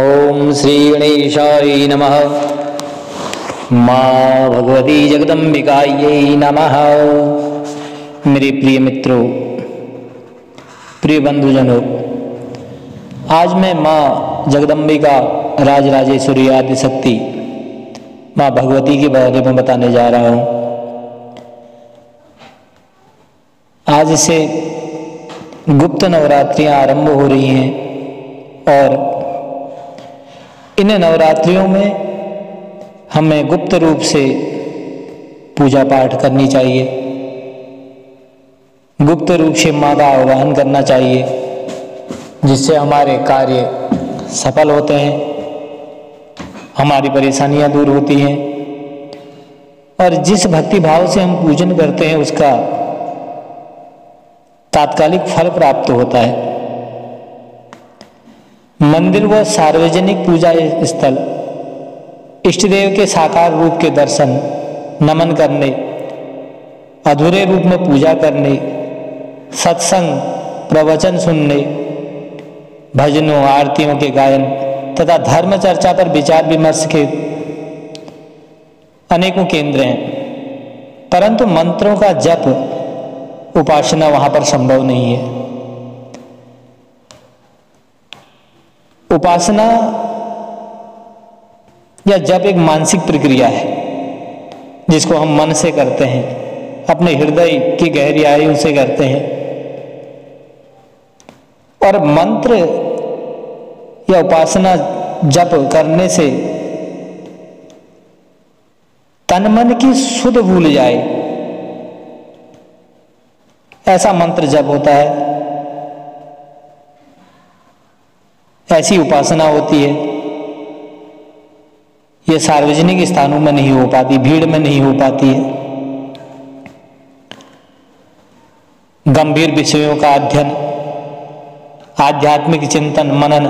ओम श्री गणेशाय नमः। माँ भगवती जगदम्बिकायै नमः। मेरे प्रिय मित्रों, प्रिय बंधुजनों, आज मैं माँ जगदम्बिका राजराजेश्वरी आदिशक्ति माँ भगवती के बारे में बताने जा रहा हूँ। आज से गुप्त नवरात्रियां आरंभ हो रही हैं और इन नवरात्रियों में हमें गुप्त रूप से पूजा पाठ करनी चाहिए, गुप्त रूप से माँ का आह्वान करना चाहिए, जिससे हमारे कार्य सफल होते हैं, हमारी परेशानियां दूर होती हैं और जिस भक्ति भाव से हम पूजन करते हैं उसका तात्कालिक फल प्राप्त होता है। मंदिर व सार्वजनिक पूजा स्थल इष्ट देव के साकार रूप के दर्शन, नमन करने, अधूरे रूप में पूजा करने, सत्संग, प्रवचन सुनने, भजनों, आरतियों के गायन तथा धर्म चर्चा पर विचार विमर्श के अनेकों केंद्र हैं, परंतु मंत्रों का जप, उपासना वहां पर संभव नहीं है। उपासना या जप एक मानसिक प्रक्रिया है जिसको हम मन से करते हैं, अपने हृदय की गहराइयों से करते हैं। और मंत्र या उपासना जप करने से तन मन की सुध भूल जाए, ऐसा मंत्र जप होता है, ऐसी उपासना होती है। ये सार्वजनिक स्थानों में नहीं हो पाती, भीड़ में नहीं हो पाती है। गंभीर विषयों का अध्ययन, आध्यात्मिक चिंतन, मनन,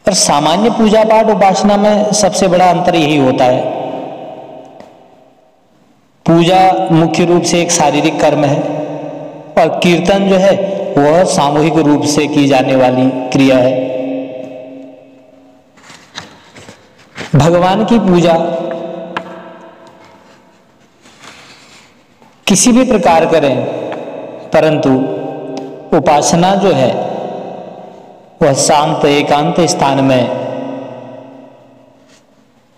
और सामान्य पूजा पाठ उपासना में सबसे बड़ा अंतर यही होता है। पूजा मुख्य रूप से एक शारीरिक कर्म है और कीर्तन जो है वह सामूहिक रूप से की जाने वाली क्रिया है। भगवान की पूजा किसी भी प्रकार करें, परंतु उपासना जो है वह शांत एकांत स्थान में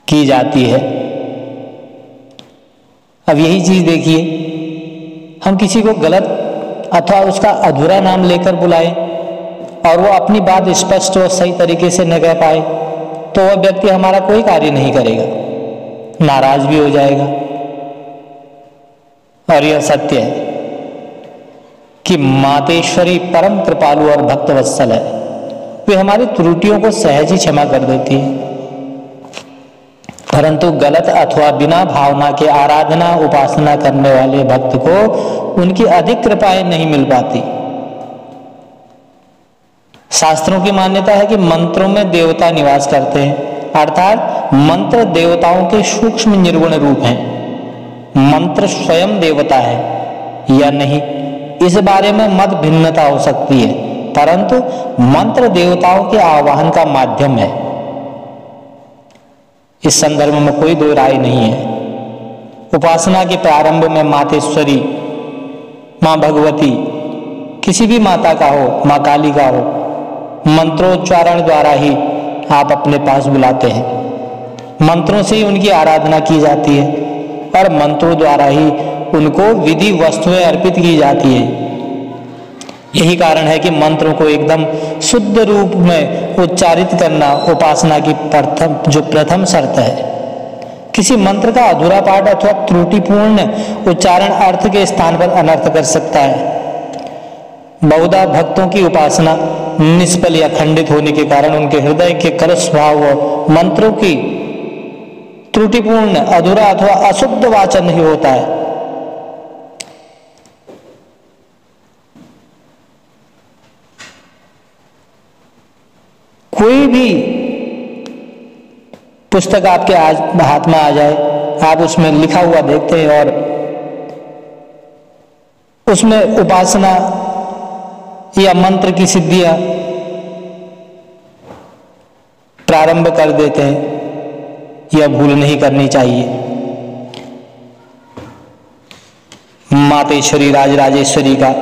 की जाती है। अब यही चीज देखिए, हम किसी को गलत अथवा उसका अधूरा नाम लेकर बुलाएं और वो अपनी बात स्पष्ट और सही तरीके से न कह पाए तो वह व्यक्ति हमारा कोई कार्य नहीं करेगा, नाराज भी हो जाएगा। और यह सत्य है कि मातेश्वरी परम कृपालु और भक्तवत्सल है, वे हमारी त्रुटियों को सहज ही क्षमा कर देती है, परंतु गलत अथवा बिना भावना के आराधना उपासना करने वाले भक्त को उनकी अधिक कृपाएं नहीं मिल पाती। शास्त्रों की मान्यता है कि मंत्रों में देवता निवास करते हैं, अर्थात मंत्र देवताओं के सूक्ष्म निर्गुण रूप हैं। मंत्र स्वयं देवता है या नहीं, इस बारे में मत भिन्नता हो सकती है, परंतु मंत्र देवताओं के आवाहन का माध्यम है, इस संदर्भ में कोई दो राय नहीं है। उपासना के प्रारंभ में मातेश्वरी, माँ भगवती, किसी भी माता का हो, माँ काली का हो, मंत्रोच्चारण द्वारा ही आप अपने पास बुलाते हैं। मंत्रों से ही उनकी आराधना की जाती है और मंत्रों द्वारा ही उनको विधि वस्तुएं अर्पित की जाती है। यही कारण है कि मंत्रों को एकदम शुद्ध रूप में उच्चारित करना उपासना की प्रथम शर्त है। किसी मंत्र का अधूरा पाठ अथवा त्रुटिपूर्ण उच्चारण अर्थ के स्थान पर अनर्थ कर सकता है। बहुधा भक्तों की उपासना निष्फल या खंडित होने के कारण उनके हृदय के कलुष भाव व मंत्रों की त्रुटिपूर्ण, अधूरा अथवा अशुद्ध वाचन ही होता है। कोई भी पुस्तक आपके हाथ में आ जाए, आप उसमें लिखा हुआ देखते हैं और उसमें उपासना या मंत्र की सिद्धियां प्रारंभ कर देते हैं, यह भूल नहीं करनी चाहिए। मातेश्वरी राजराजेश्वरी का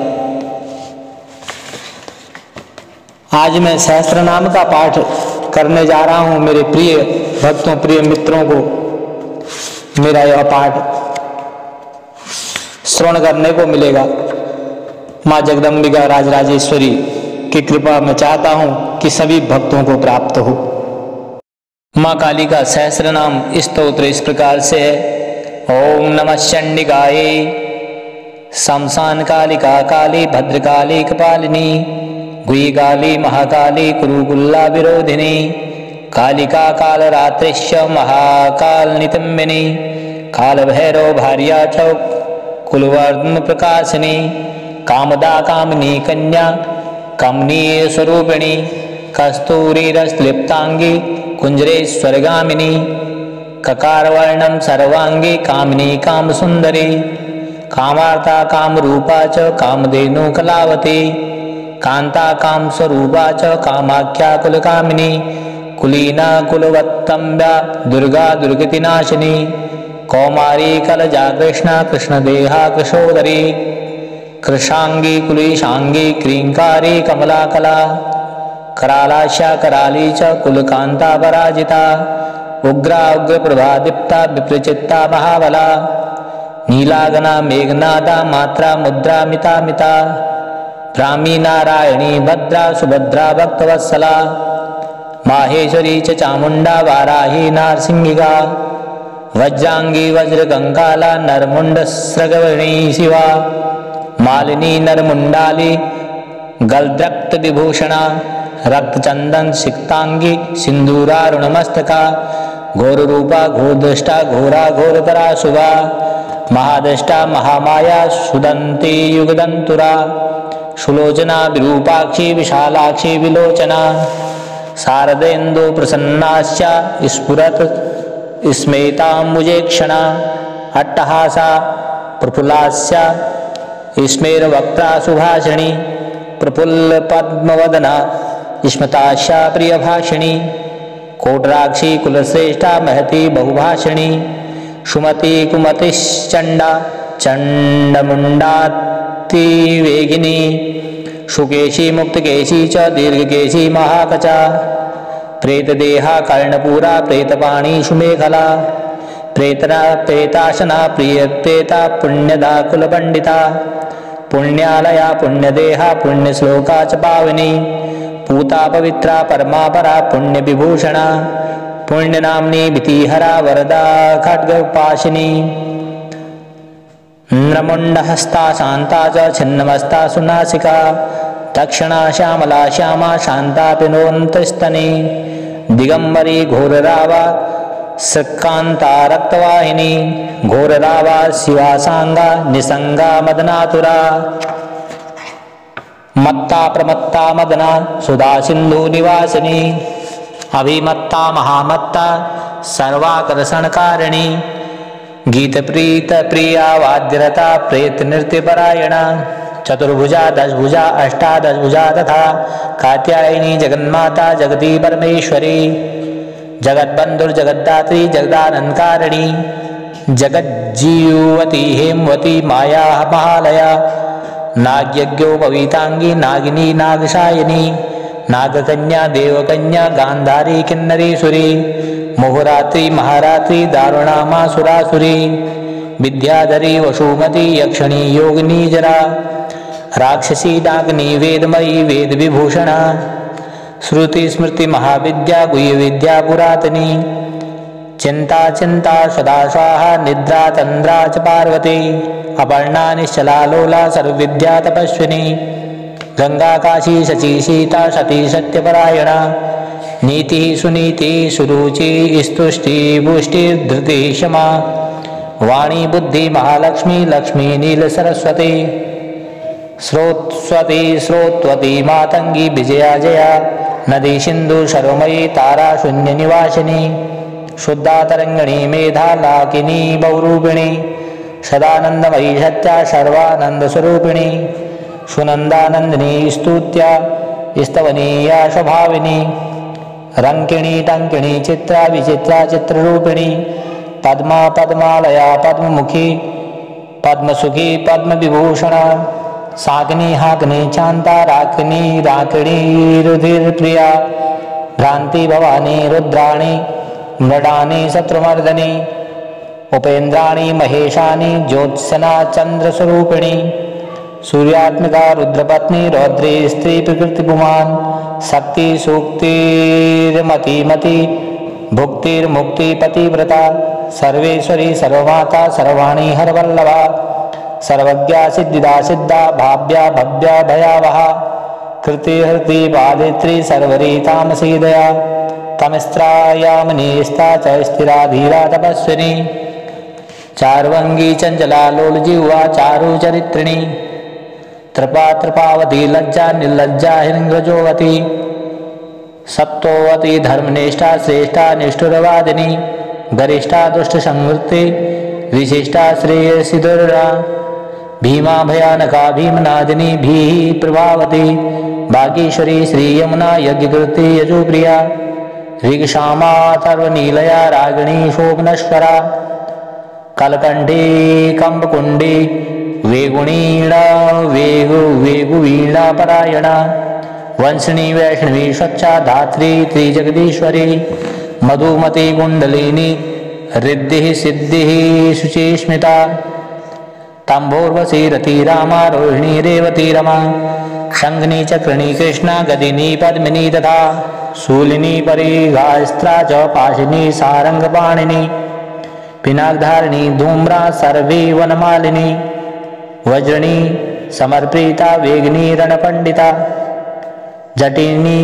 आज मैं सहस्त्र नाम का पाठ करने जा रहा हूं। मेरे प्रिय भक्तों, प्रिय मित्रों को मेरा यह पाठ श्रवण करने को मिलेगा। माँ जगदम्बिका राजराजेश्वरी की कृपा मैं चाहता हूं कि सभी भक्तों को प्राप्त हो। माँ काली का सहस्त्र नाम स्तोत्र इस प्रकार से है। ओम नमः चंडिकाये शमशान कालिका काली भद्रकाली कपालिनी गुई काली महाकाली कुरुकुल्ला विरोधिनी कालिका कालरात्रिश्च महाकाल नितंबिनी काल भैरव भार्या च कुलवर्धन प्रकाशिनी कामदा कामनी कन्या कमनीय स्वरूपिणी कस्तूरी रसलिप्तांगी कुंजरेश्वरगामिनी ककारवर्णम सर्वांगी कामिनी काम सुंदरी कामार्ता काम रूपा च कामधेनु कलावती कांता काम स्वरूपा च कामाख्या कुलकामिनी कुलीना कुलवत्तम्या दुर्गा दुर्गतिनाशिनी कौमारी कलजा कृष्णा कृष्णदेहा कृशोदरी कृशांगी कुलीशांगी क्रींकारी कमला कला करालाशा कराली च कुलकांता पराजिता उग्रा उग्र प्रभादीप्ता विप्रचित्ता महाबला नीलागना मेघनादा मात्रा मुद्रा मिता मिता ब्राह्मी नारायणी भद्रा सुभद्रा भक्तवत्सला माहेश्वरी च चामुंडा वाराही नारसिंहिका वज्रांगी वज्र कंकाला नरमुंड स्रगवणी शिवा मालिनी नरमुंडाली गलद्रक्त विभूषणा रक्तचंदन सिक्तांगी सिंदूरारुणमस्तका घोर रूपा घोरदृष्टा घोरा घोरतरा शुभा महादृष्टा महामाया सुदंती युगदंतुरा सुलोचना विरूपाक्षी विशालाक्षी विलोचना शारदेन्दु प्रसन्नाश्च स्फुरत स्मेताम्बुजेक्षणा अट्टहासा प्रफुल्लास्या स्मेरवक्त्रा सुभाषिणी प्रफुल्ल पद्मवदना स्मितास्या प्रियभाषिणी कोटराक्षी कुलश्रेष्ठा महती बहुभाषिणी सुमति कुमतिश्चंडा चंडमुंडाति वेगिनी सुकेशी मुक्तकेशी च दीर्घकेशी महाकचा प्रेतदेहा कर्णपूरा प्रेतपाणी सुमेखला प्रेतना प्रेताशना प्रिय प्रेता पुण्यदा कुलपंडिता पुण्यालया पुण्यदेहा पुण्यश्लोका च पावनी पूता पवित्रा परमापरा पुण्यविभूषणा पुण्यनाम्नी भीतिहरा वरदा खड्गपाशिनी नृमुंडहस्ता शांता च छिन्नमस्ता सुनासिका दक्षिणा श्यामला श्यामा शांता पिनोन्तस्तनी दिगंबरी घोररावा सकांता रक्तवाहिनी घोररावा शिवासांगा निसंगा मदनातुरा मत्ता प्रमत्ता मदना सुधा सिंधु निवासिनी अभिमत्ता महामत्ता सर्वाकर्षणकारिणी गीत प्रीत प्रिया वाद्यरता प्रेत नृत्य परायणा चतुर्भुजा दशभुजा अष्टादशभुजा तथा कात्यायनी जगन्माता जगती परमेश्वरी जगद्बंधुर जगद्दात्री जगदानंदकारिणी जगज्जीवती हेमवती माया महालया नाग्यज्ञोपवीतांगी नागिनी नागशायिनी नागकन्या देवकन्या गांधारी किन्नरीसुरी मोहरात्रि महारात्रि दारुणा मासुरासुरी विद्याधरी वसुमती यक्षिणी योगिनी जरा राक्षसी डाग्नि वेदमयी वेद विभूषणा श्रुति स्मृति महाविद्या गुह्य विद्या पुरातनी चिंता चिंता सदा स्वाहा निद्रा तंद्रा च पार्वती अपर्णा निश्चला लोला सर्वविद्या तपस्विनी गंगा काशी शची सीता सती सत्यपरायणा नीति सुनीति सुरुचि स्तुष्टि पुष्टि धृति क्षमा वाणी बुद्धि महालक्ष्मी लक्ष्मी नील सरस्वती स्रोतस्वती स्रोतवती मातंगी विजया जया नदी सिंधु सर्वमयी तारा शून्य निवासिनी शुद्धा तरंगिणी मेधा लाकिनी बहुरूपिणी सदानंदमयी सत्या सर्वानंद स्वरूपिणी सुनंदानंदिनी स्तुत्या स्तवनीया स्वभाविनी रंकिणी टंकिणी चित्रा विचित्रा चित्ररूपिणी पद्मा पद्मालया पद्ममुखी पद्मसुखी पद्मविभूषणा साग्नि हाग्नि चांता राकिनी राकिणी रुधिर प्रिया भ्रांति भवानी रुद्राणी मृडानी शत्रुमर्दनी उपेन्द्राणी महेशानी ज्योत्सना चंद्रस्वरूपिणी सूर्यात्मिका रुद्रपत्नी रौद्री स्त्री प्रकृति पुमान शक्ति सूक्तिर्मति मति भुक्तिर्मुक्ति पतिव्रता सर्वेश्वरी सर्वमाता सर्वाणी हरवल्लभा सर्वज्ञा सिद्धिदा सिद्धा भाव्या भव्या भयावहा कृति हृति बाधित्री सर्वरी तामसी दया तमिस्त्रायामनीस्ता च स्थिरा धीरा तपस्विनी चार्वंगी चंचला लोलजिह्वा चारु चरित्रिणी त्रिपा त्रिपावती लज्जा निर्लज्जा हिंग्रजोवती सप्तोवती धर्मनिष्ठा श्रेष्ठा निष्ठुरवादिनी गरिष्ठा दुष्ट संवृत्ति विशिष्टा श्रेयसिदुर्रा भीमा भयानका भीमनादिनी भीः प्रभावती भागीश्वरी श्री यमुना यज्ञकृति यजुप्रिया ऋगशामा सर्वनीलया रागिणी शोभनश्वरा कलकंठी कंबकुंडी वेगुणीणा वेगुवीणा परायणा वंशिनी वैष्णवी स्वच्छा धात्री त्रिजगदीश्वरी मधुमती कुंडलिनी रिद्धि सिद्धि शुचिस्मिता तंभोर्वशी रति रामा रोहिणी रेवती रमा शंखनी चक्रिणी कृष्णा गदिनी पद्मिनी तथा शूलिनी परिघास्त्रा च पाशिनी सारंगपाणिनी पिनाकधारिणी धूम्रा सर्वे वनमालिनी वज्रणी समर्पिता वेगिनी रणपंडिता जटिनी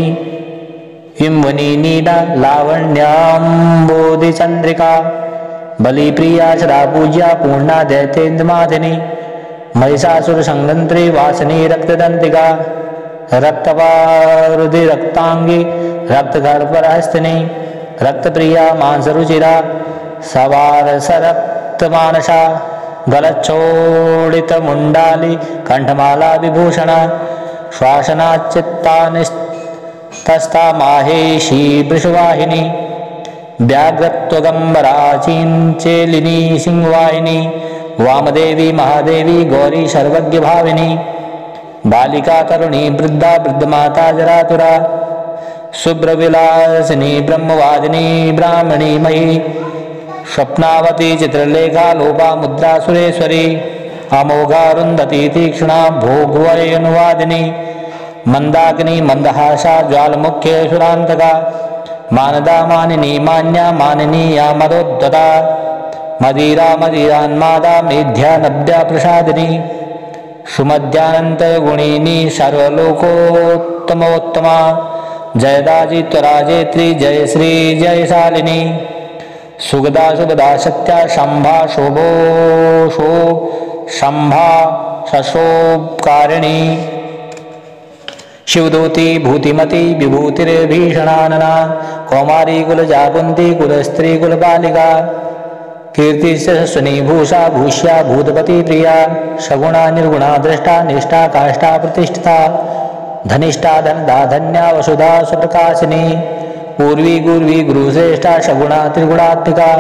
हिमवनी नीला लावण्याम्बोधि चंद्रिका बलिप्रिया शरा पूज्या पूर्णा दैतेन्द्रमाधिनी महिषासुर संगंत्री वासनी रक्तदंतिका रक्तपारुधि रक्तांगी रक्तगर्भहस्तिनी रक्तप्रिया मांसरुचिरा सवारसरक्तमानसा गलच्छोडित मुंडाली कंठमाला विभूषणा श्वासनाचित्तानिस्तस्ता माहेशी वृषवाहिनी व्याघ्रत्वगंबरा चिंचेलिनी सिंहवाहिनी वामदेवी महादेवी गौरी सर्वज्ञ भाविनी बालिका करुणी वृद्धा वृद्धमाता जरातुरा शुभ्रविलासिनी ब्रह्मवादिनी ब्राह्मणी मयी स्वप्नावती चित्रलेखा लोपा मुद्रा सुरेश्वरी अमोघारुंधती तीक्ष्णा भोगवयनुवादिनी मंदाकिनी मंदहासा ज्वालमुख्य सुरांतका मानदा मानिनी मान्या मानिनी या मदोद्धता मदिरा मदिरान्मादा मेध्या नद्या प्रसादिनी सुमध्यानंत गुणिनी सर्वलोकोत्तमोत्तमा जयदाजी त्वराजेत्री जय श्री जयशालिनी सुगदा सुगदा सत्या शंभा शोभो शो शंभा शशोभकारिणी शिवदूती भूतिमती विभूतिर्भीषणानना कौमारी कुलजा कुंती कुलस्त्री कुलबालिका कीर्ति सस्वनी भूषा भूष्या भूतपति प्रिया सगुणा निर्गुणा दृष्टा निष्ठा काष्ठा प्रतिष्ठिता धनिष्ठा धनदा धन्या वसुधा सुप्रकाशिनी पूर्वी गुर्वी गुरुश्रेष्ठा सगुणा त्रिगुणात्मिका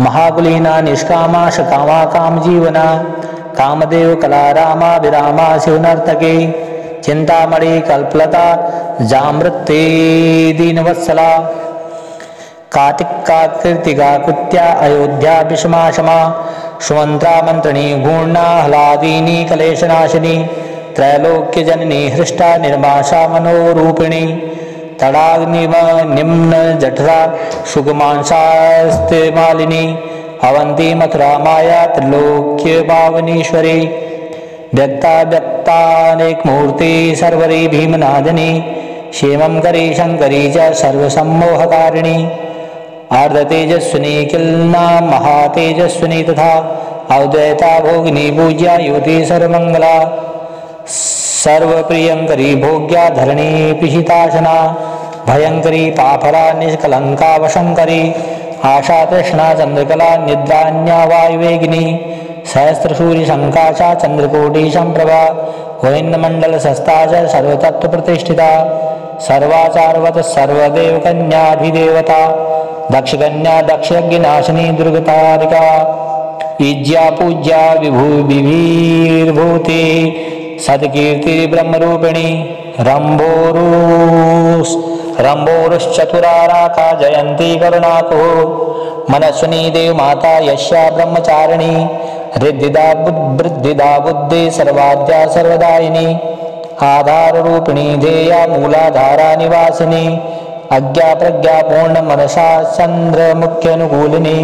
महाकुलीना निष्कामा सकामा कामजीवना कामदेव कला रामा विरामा शिवनर्तकी चिंतामणि कल्पलता जामृते दीनवत्सला कार्तिका कृतिका कुत्या अयोध्या विषमाशमा सुमंत्रा मंत्रिणी गुणा हलादिनी कलेशनाशिनी त्रैलोक्य जननी हृष्टा निर्माशा मनोरूपिणी तड़ाग्निम निम्न जठरा सुगमांसास्तिमालिनी अवंती मथुरा माया त्रिलोक्य पावनीश्वरी व्यक्ता व्यक्तानेक मूर्ति सर्वरी भीमनादिनी क्षेमं करी शंकरी च सर्वसम्मोहकारिणी अर्धतेजस्विनी किलना महातेजस्विनी तथा अद्वैता भोगिनी पूज्या युवती सर्वमंगला सर्वप्रियंकरी भोग्या धरणी पिहिताशना भयंकरी पाफला निष्कलंका वशंकरी आशा तृष्णा चंद्रकला निद्रान्या वायुवेगिनी सहस्रसूर्यशङ्का च चन्द्रकोटिसम्प्रभा गोविन्दमण्डलशस्ता च सर्वतत्त्वप्रतिष्ठिता सर्वाचारवत् सर्वदेवकन्याधिदेवता दक्षकन्या दक्षयज्ञनाशिनी दुर्गतारिका ईज्या पूज्या विभूति सत्कीर्ति ब्रह्मरूपिणी रम्भोरुश्चतुराराका जयंती करुणाको मनस्विनी देवमाता यस्या ब्रह्मचारिणी रिद्धिदा बुद्धि सर्वाद्या सर्वदायिनी आधाररूपिणी ध्येया मूलाधारा निवासिनी अज्ञा प्रज्ञा पूर्ण मनसा चंद्रमुख्यनुकूलिनी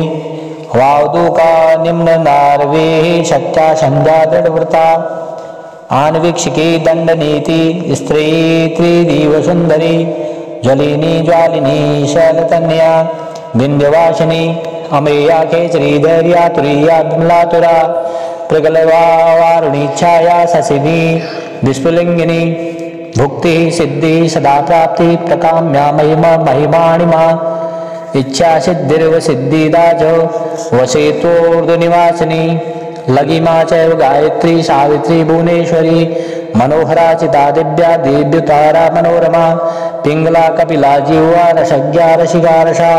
वावदूका निम्न नार्वे शक्या संध्या दृढ़व्रता आन्वीक्षिकी दंडनीति स्त्री त्रिदीव सुंदरी ज्वलिनी ज्वालिनी शैलतन्या विंध्यवासिनी अमेया खेचरी धैर्या तुरीया विमलातुरा प्रगलवारुणी छाया ससिनी विस्फुलिंगिनी भुक्ति सिद्धि सदा प्राप्ति प्रकाम्या महिमा महिमाणिमा इच्छा सिद्धिर्व सिद्धिदाज वसेतोर्धनिवासिनी लगिमा चैव गायत्री सावित्री भुवनेश्वरी मनोहरा चिता दिव्या दिव्यतारा मनोरमा पिंगला कपिला जीवा रसज्ञा रसिकारसा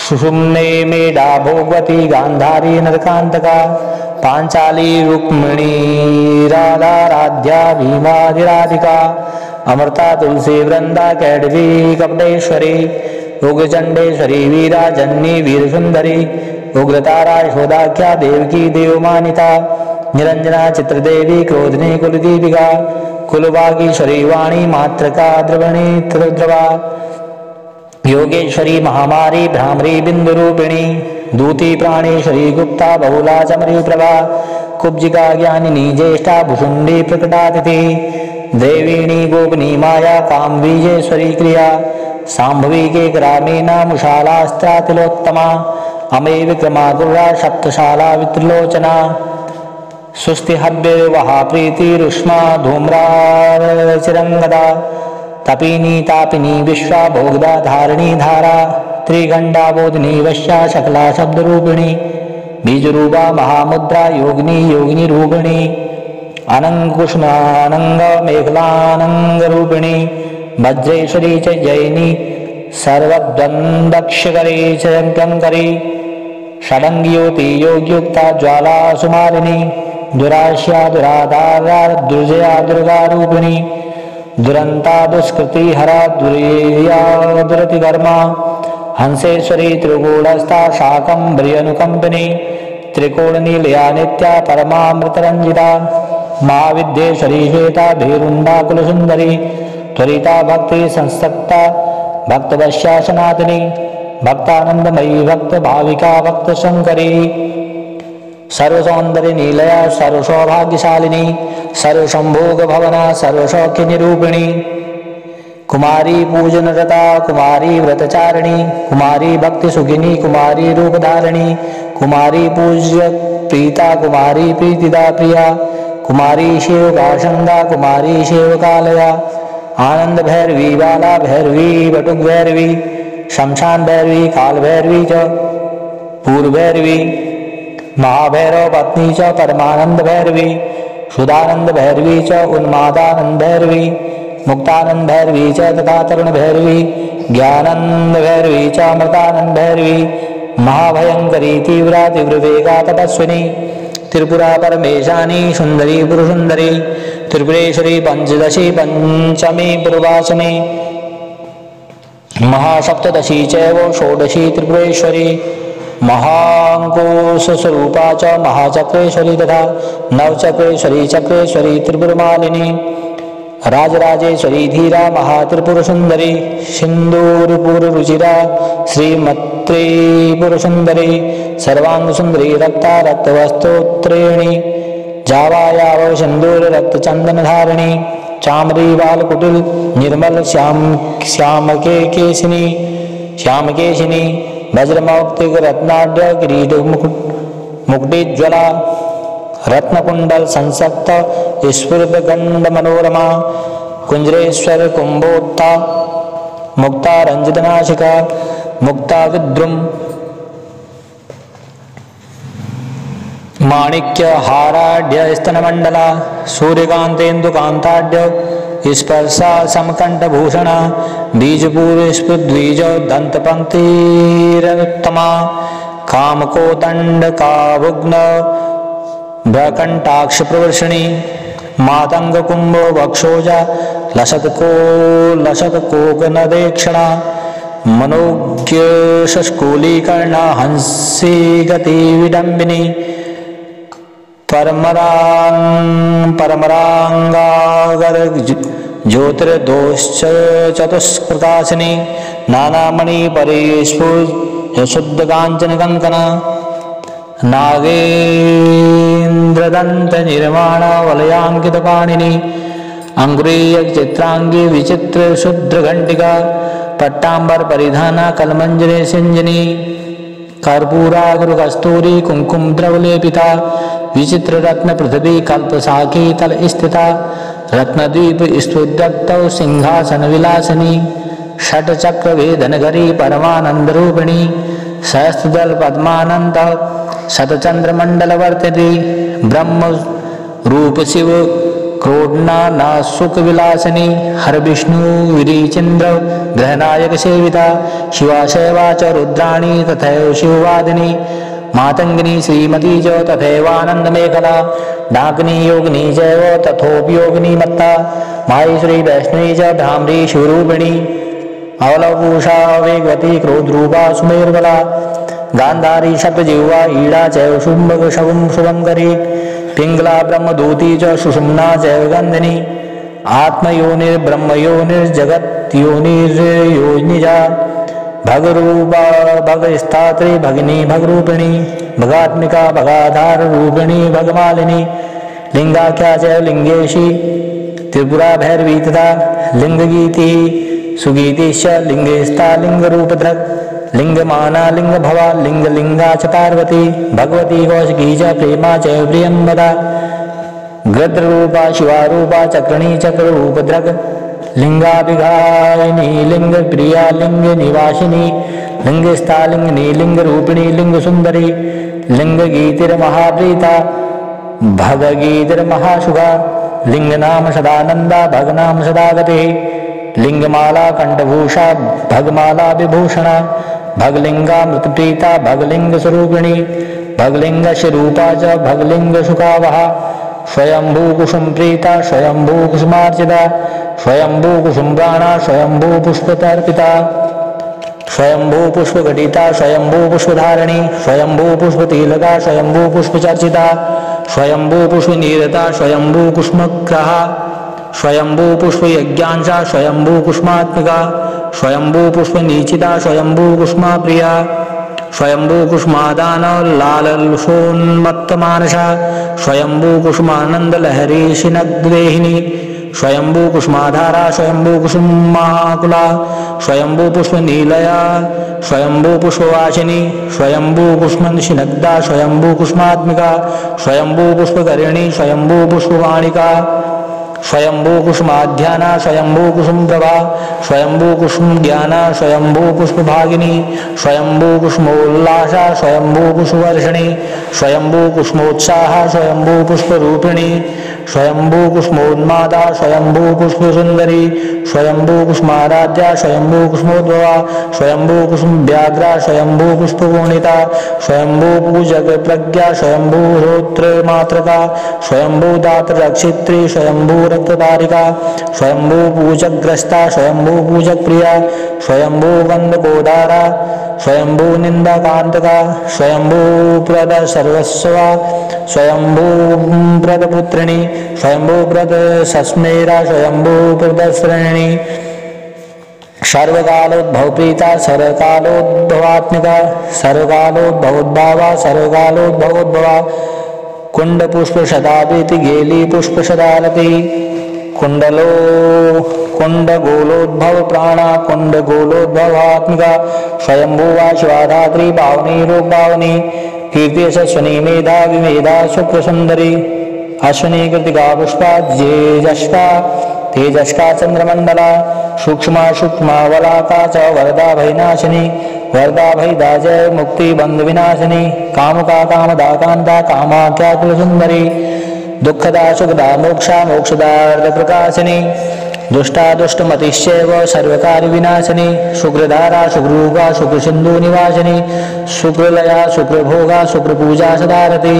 सुषुम्ने मेढा भोगवती गांधारी नरकांतका पांचाली रुक्मिणी राधाराध्या भीमाधिराधिका अमृता तुलसी वृंदा कैडवी कपटेश्वरी उग्रचंडेश्वरी वीराजन्नी वीरसुंदरी उग्रतारा यशोदाख्या देवकी देवमानिता निरंजना चित्रदेवी क्रोधनी कुलदीपिका कुलभागीश्वरी वाणी मात्रका द्रवणी त्रिद्रवा योगेश्वरी महामारी भ्रामरी बिंदुरूपिणी दूती प्राणेश्वरी गुप्ता बहुला चमरी प्रभा कुब्जिका ज्ञानिनी ज्येष्ठा भुषुंडी प्रकटातिथि देवीणी गोपनी माया कामवीजेश्वरी क्रिया सांभवी के ग्रामीणा मुशालास्त्रातिलोत्तमा अमे विक्रमा गुर्रा सप्तशाला वित्रिलोचना सुस्तिहव्य वहा प्रीति रुष्मा धूम्रा चिरंगदा तपिनी तापिनी विश्वा भोगदा धारिणी धारा त्रिगंडा बोधिनी वश्या शकला शब्दरूपिणी बीजरूपा महामुद्रा योगिनी योगिनी रूपिणी अनंकुष्मानंग मेघलानंग रूपिणी वज्रेश्वरी च जयिनी सर्वद्वंदक्षकरी च कंकरी षडंग्योति योगयुक्ता ज्वाला सुमालिनी दुराश्या दुराधारा दुर्जया दुर्गा रूपिणी दुरंता दुष्कृति हरा दुर्या दुरतिकर्मा हंसेश्वरी त्रिगुणस्था शाकंभरी अनुकंपिनी त्रिकोणनीलया नित्या परमामृतरंजिता महाविद्येश्वरी श्वेता भीरुंडा कुलसुंदरी त्वरिता भक्ति संसक्ता भक्तवश्या सनातनी भक्तानंदमयी भक्त भाविका भक्त शंकरी सर्वसौंदर्य नीलया सर्वसौभाग्यशालिनी सर्वसंभोग भवना सर्वसौख्य निरूपिणी कुमारी पूजन रता कुमारी व्रतचारिणी कुमारी भक्ति सुखिनी कुमारी रूपधारिणी कुमारी पूज्य प्रीता कुमारी प्रीतिदा प्रिया कुमारी शिवकाशंगा कुमारी शिवकालया आनंद भैरवी बाला भैरवी बटुक भैरवी शमशान भैरवी काल भैरवी च पूर्व भैरवी महाभैरव पत्नी च परमानंद भैरवी सुधानंद भैरवी च उन्मादानंद भैरवी मुक्तानंद भैरवी च तथा तरुण भैरवी ज्ञानंद भैरवी च अमृतानंद भैरवी महाभयंकरी तीव्रा तीव्रवेगा तपस्विनी त्रिपुरा परमेशानी सुंदरी पुरुषुंदरी त्रिपुरेश्वरी पंचदशी पंचमी पूर्वासनी महासप्तदशी चैव षोडशी त्रिपुरेश्वरी महांकुश स्वरूपा च महाचक्रेश्वरी तथा नवचक्रेश्वरी चक्रेश्वरी त्रिपुरमालिनी राजराजेश्वरी धीरा महात्रिपुर सुंदरी सिंदूरपुर रुचिरा श्रीमत्रिपुर सुंदरी सर्वांग सुंदरी रक्ता रक्तवस्त्रोत्रेणी जावायाव सिंदूर रक्त चंदन धारिणी चामरी बालकुटिल निर्मल श्यामके केशिनी श्यामकेशिनी वज्रमौक्तिक रत्नाढ्य किरीट मुकुटिज्वला रत्नकुंडल संसक्त स्फुरद गंड मनोरमा कुंजरेश्वर कुंभोत्ता मुक्ता माणिक्य हाराढ्य स्तनमंडला सूर्यकांतेन्दुकांताढ्य स्पर्शा समकंठभूषण बीजपूर्वस्पृद्वीज दंतपंक्तिरुत्तमा कामकोदंडकाभुग्न भ्रकंटाक्ष प्रवर्षिणी मातंग कुंभो वक्षोजा लसत्कोकनदेक्षणा मनोज्ञ शस्कूलीकर्णा हंसी गति विडंबिनी परमरांगागर ज्योतिर्दोश्च चतुष्कृतासिनी नानामणि परिस्फुट शुद्ध कांचन कंकना नागेन्द्रदंत निर्माण वलयांकित पाणिनी अंगुरीय चित्रांगी विचित्र शुद्र घंटिका पट्टांबर परिधाना कलमंजरे सिंजनी कर्पूरा गुरु कस्तूरी कुंकुम द्रवलेपिता विचित्र रत्न पृथ्वी कल्प साखी तल स्थिता रत्नद्वीप स्तुदत्तौ सिंहासन विलासिनी षट चक्र वेदन गरी परमानंद रूपिणी सहस्त्रदल पद्मानंद शतचंद्र मंडल वर्तते ब्रह्म रूप शिव क्रोडना ना सुख विलासिनी हर विष्णु विरीचंद्र ग्रहनायक सेविता शिवा शैवा च रुद्राणी तथैव शिववादिनी मातंगिनी श्रीमती च तथैवानंद मेखला डाकिनी योगिनी चैव तथोपयोगिनी मत्ता माहेश्वरी वैष्णवी च भ्रामरी शिवरूपिणी अवलवपूषा वेगवती क्रोधरूपा सुमेरुबला गांधारी शतजिह्वा ईड़ा चैव शुंभग शुभंकरी पिंगला ब्रह्मदूती च सुषुम्ना चैव गंधिनी आत्मयोनिर्ब्रह्मयोनिर्जगत्योनिर्योनिजा भगरूपा भगस्तात्री भगिनी भगरूपिणी भगात्मिका भगाधार रूपिणी भगमालिनी लिंगाख्या च लिंगेशी त्रिपुरा भैरवी तथा लिंगगीति सुगीतिश्च लिंगेस्ता लिंगरूपधृक् लिंगमाना लिंगभवा लिंगलिंगा च पार्वती भगवती कौशिकी च प्रेमा च प्रियंवदा गद्रूपा शिवारूपा चक्रणी चक्ररूपधृक् लिंगाभिघायिनी लिंग प्रिया लिंग निवासिनी लिंगस्था लिंगनी लिंग रूपिणी लिंग सुंदरी लिंग गीतिर्महाप्रीता भग गीतिर्महाशुगा लिंग नाम सदानंदा भग नाम सदागति लिंगमाला कंठभूषा भगमाला विभूषणा भगलिंगा मृतप्रीता भगलिंग स्वरूपिणी भगलिंग स्वरूपा च भगलिंग सुखावहा स्वयंभू कुसुम प्रीता स्वयंभू कुसुमार्चिता स्वयंभू कुसुम्राणा स्वयंभू पुष्पतर्पिता स्वयंभू पुष्पघटिता स्वयंभू पुष्पधारिणी स्वयंभू पुष्पतिलका स्वयंभू पुष्पचर्चिता स्वयंभू पुष्पनीरता स्वयंभू कुष्मग्रहा स्वयंभू पुष्पयज्ञांसा स्वयंभू कुष्मात्मिका स्वयंभू पुष्पनीचिता स्वयंभू कुष्माप्रिया स्वयंभू कुष्मादान लालसोन्मत्तमानसा स्वयंभू कुष्मानंद लहरी शिनग्देहिनी स्वयंभू कुष्माधारा स्वयंभू कुसुमाकुला स्वयंभू पुष्प नीलया स्वयंभू पुष्पवासिनी स्वयंभू कुष्मशिनग्धा स्वयंभू कुष्मात्मिका स्वयंभू पुष्पकरिणी स्वयंभू पुष्पवाणिका स्वयंभू कुसुमाध्याना स्वयंभू कुसुमप्रभा स्वयंभू कुसुम ज्ञाना स्वयंभू पुष्पभागिनी स्वयंभू कुसुमोल्लासा स्वयंभू पुष्पवर्षिणी स्वयंभू कुसुमोत्साह स्वयंभू पुष्परूपिणी स्वयंभू कुसुमोन्मादा स्वयंभू पुष्पसुंदरी स्वयंभू कुसुमाराध्या स्वयंभू कुसुमोद्भवा स्वयंभू कुसुम व्याघ्रा स्वयंभू पुष्पगुणिता स्वयंभू पूजक प्रज्ञा स्वयंभू होत्र मात्रका स्वयंभू दात्र रक्षित्री स्वयंभू रक्तधारिका स्वयंभू पूजकग्रस्ता स्वयंभू पूजक प्रिया स्वयंभू वंदकोदारा स्वयंभू निंदाकांतका स्वयंभू प्रद सर्वस्वा स्वयंभू प्रद पुत्रिणी स्वयंभू प्रद सस्मेरा स्वयंभू प्रदश्रेणी सर्वकालोद्भव प्रीता सर्वकालोद्भवात्मिका सर्वकालोद्भवोद्भावा सर्वकालोद्भवोद्भवा कुंड पुष्प शतापीति गेली पुष्प शतालती कुंडलो कुंड गोलोद्भव प्राणा कुंड गोलोद्भवात्मिका स्वयंभुवा शिवाधात्री पावनी रूप पावनी कीर्ति अश्वनी मेधा विमेधा शुक्र सुंदरी अश्वनी कृतिका पुष्पा जेजस्का तेजस्का चंद्रमंडला सूक्ष्मा सूक्ष्मा वलाका च वरदा भयनाशिनी वरदा भयदा जय मुक्ति बंध विनाशिनी कामुका कामदा कांता कामाख्या कुल सुंदरी दुःखदा सुखदा मोक्षा मोक्षदा अर्ध प्रकाशिनी दुष्टा दुष्टमतिश्चैव सर्वकार्य विनाशिनी शुक्रधारा शुक्ररूपा शुक्रसिंधु निवासिनी शुक्रलया शुक्रभोगा शुक्रपूजा सदारती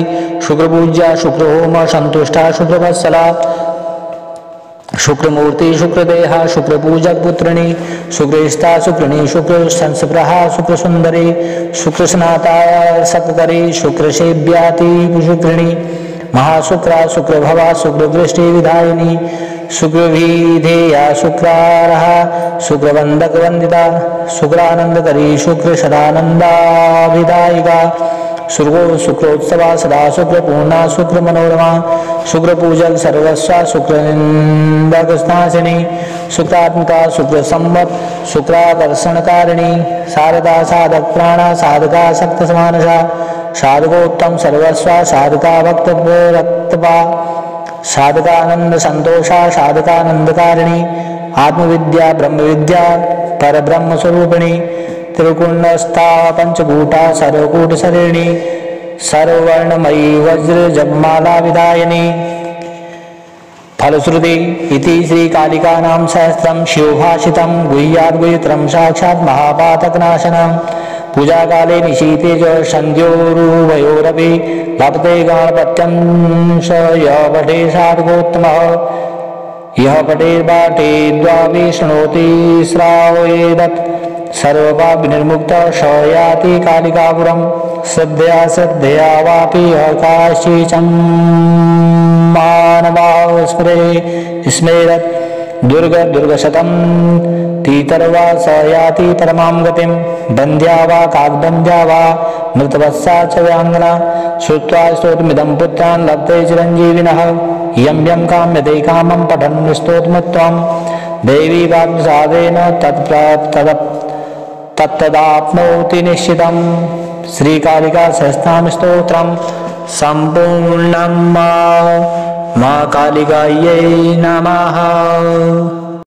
शुक्रपूज्या शुक्रहोम संतुष्टा शुक्रवत्सला शुक्रमूर्ति शुक्रदेहा शुक्रपूजक पुत्रिणी शुक्रस्था शुक्रिणी शुक्र संस्प्रहा शुक्रसुंदरी शुक्रस्नाता सककरी शुक्रसेव्याति शुक्रिणी महाशुक्रा शुक्रभवा शुक्रवृष्टि विधायिनी शुक्रविधेया शुक्रारहा शुक्रवंदक वंदिता शुक्रानंदकरी शुक्र सदानंदाभिदायिका शुक्रोत्सवा सदा शुक्रपूर्णा शुक्र मनोरमा शुक्रपूजक सर्वस्वा शुक्रनिंदकस्नाशिनी शुक्रात्मिका शुक्र संवत शुक्राकर्षणकारिणी शारदा साधक प्राणा साधका शक्त समानसा साधकोत्तम सर्वस्वा साधका भक्त रक्तपा साधकानंद संतोषा साधकानंदकारिणी आत्मविद्या ब्रह्मविद्या परब्रह्म स्वरूपिणी त्रिकुण्डस्था पंचकूटा सर्वकूट शरीरिणी सर्ववर्णमयी वज्र जपमाला विदायिनी फलश्रुति इति श्री कालिका नाम सहस्त्रम शिवभाषितम गुह्याद् गुह्यतरम साक्षात् महापातकनाशनम पूजा काले निशीते च सन्ध्योरुभयोरपि लभते गणपत्यं स यः पठे साधकोत्तमः यः पठे पाठे द्वावि शृणोति श्रावयेदत् सर्वपापविनिर्मुक्तः स याति कालिकापुरं श्रद्धया श्रद्धया वापि यः काशीचं मानवाः स्मरेत् दुर्गशतं तीतर्वा स याति परमां गतिं बन्ध्या वा काग्बन्ध्या वा मृतवत्सा च व्याङ्गना श्रुत्वा स्तोत्रमिदं पुत्रान् लब्धे चिरञ्जीविनः यं यं काम्यते कामं पठन् स्तोत्रमत्वं देवी वाग्सादेन तत्तदाप्नोति निश्चितं श्रीकालिका सहस्रनाम स्तोत्रं सम्पूर्णं मां कालिकायै नमः।